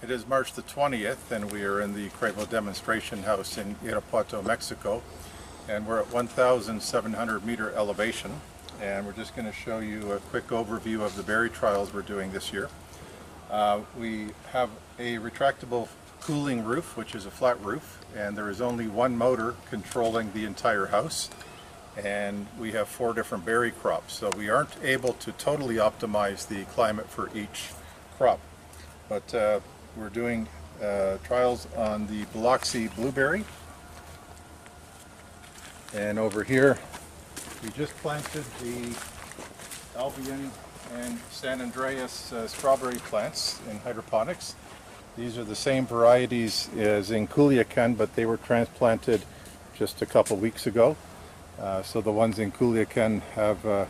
It is March the 20th, and we are in the Cravo Demonstration House in Irapuato, Mexico, and we're at 1,700 meter elevation, and we're just going to show you a quick overview of the berry trials we're doing this year. We have a retractable cooling roof, which is a flat roof, and there is only one motor controlling the entire house, and we have 4 different berry crops, so we aren't able to totally optimize the climate for each crop. But we're doing trials on the Biloxi blueberry, and over here we just planted the Albion and San Andreas strawberry plants in hydroponics. These are the same varieties as in Culiacan, but they were transplanted just a couple weeks ago. So the ones in Culiacan have a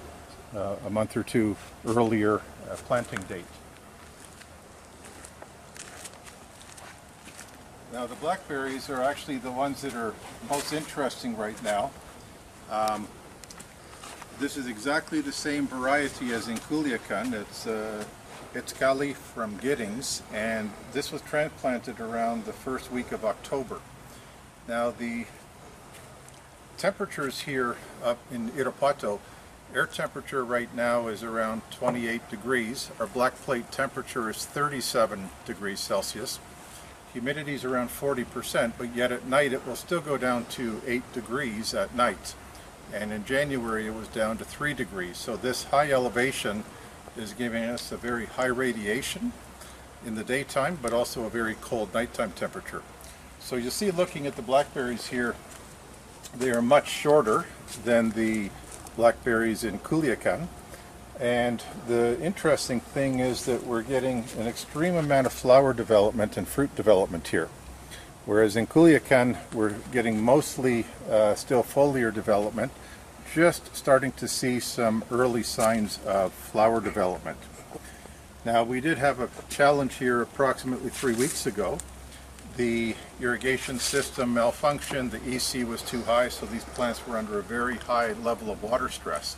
month or two earlier planting date. Now the blackberries are actually the ones that are most interesting right now. This is exactly the same variety as in Culiacan. It's Cali from Giddings, and this was transplanted around the first week of October. Now the temperatures here up in Irapuato, air temperature right now is around 28 degrees. Our black plate temperature is 37 degrees Celsius. Humidity is around 40%, but yet at night it will still go down to 8 degrees at night. And in January it was down to 3 degrees. So this high elevation is giving us a very high radiation in the daytime, but also a very cold nighttime temperature. So you see, looking at the blackberries here, they are much shorter than the blackberries in Culiacan. And the interesting thing is that we're getting an extreme amount of flower development and fruit development here. Whereas in Culiacan, we're getting mostly still foliar development, just starting to see some early signs of flower development. Now, we did have a challenge here approximately 3 weeks ago. The irrigation system malfunctioned, the EC was too high, so these plants were under a very high level of water stress.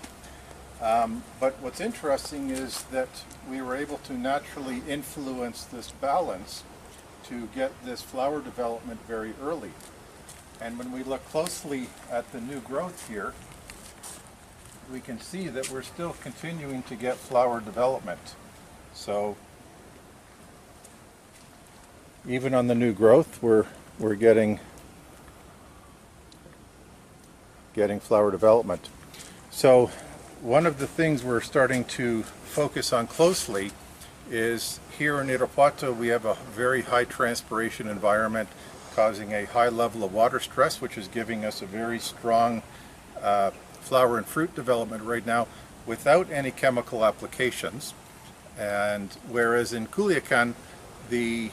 But what's interesting is that we were able to naturally influence this balance to get this flower development very early. And when we look closely at the new growth here, we can see that we're still continuing to get flower development. So even on the new growth, we're getting flower development. So one of the things we're starting to focus on closely is here in Irapuato we have a very high transpiration environment causing a high level of water stress, which is giving us a very strong flower and fruit development right now without any chemical applications. And whereas in Culiacan, the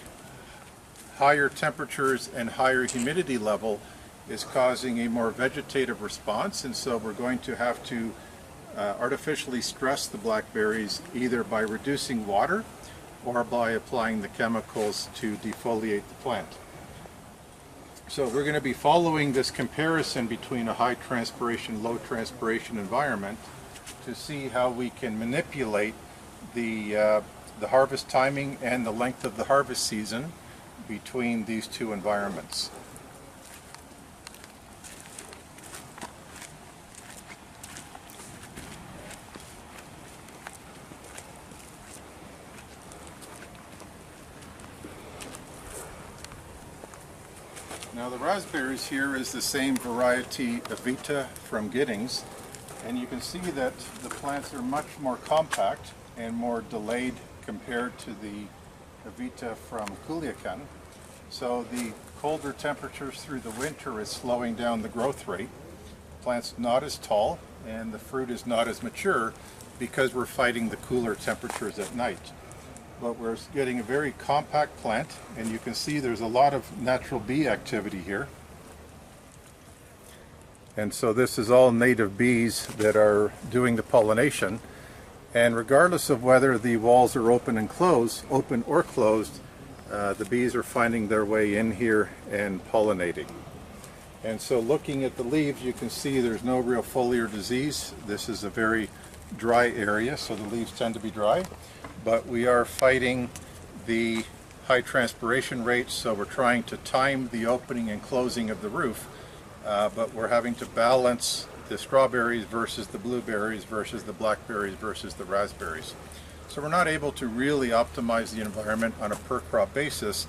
higher temperatures and higher humidity level is causing a more vegetative response, and so we're going to have to artificially stress the blackberries either by reducing water or by applying the chemicals to defoliate the plant. So we're going to be following this comparison between a high transpiration, low transpiration environment to see how we can manipulate the harvest timing and the length of the harvest season between these two environments. Now the raspberries here is the same variety Evita from Giddings, and you can see that the plants are much more compact and more delayed compared to the Evita from Culiacan. So the colder temperatures through the winter is slowing down the growth rate. The plant's not as tall and the fruit is not as mature because we're fighting the cooler temperatures at night. But we're getting a very compact plant, and you can see there's a lot of natural bee activity here. And so this is all native bees that are doing the pollination. And regardless of whether the walls are open or closed, the bees are finding their way in here and pollinating. And so looking at the leaves, you can see there's no real foliar disease. This is a very dry area, so the leaves tend to be dry. But we are fighting the high transpiration rates, so we're trying to time the opening and closing of the roof, but we're having to balance the strawberries versus the blueberries versus the blackberries versus the raspberries. So we're not able to really optimize the environment on a per crop basis,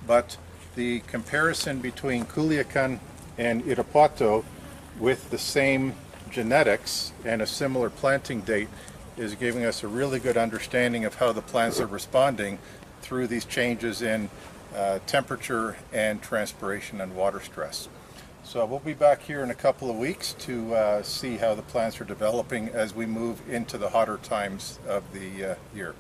but the comparison between Culiacan and Irapuato with the same genetics and a similar planting date is giving us a really good understanding of how the plants are responding through these changes in temperature and transpiration and water stress. So we'll be back here in a couple of weeks to see how the plants are developing as we move into the hotter times of the year.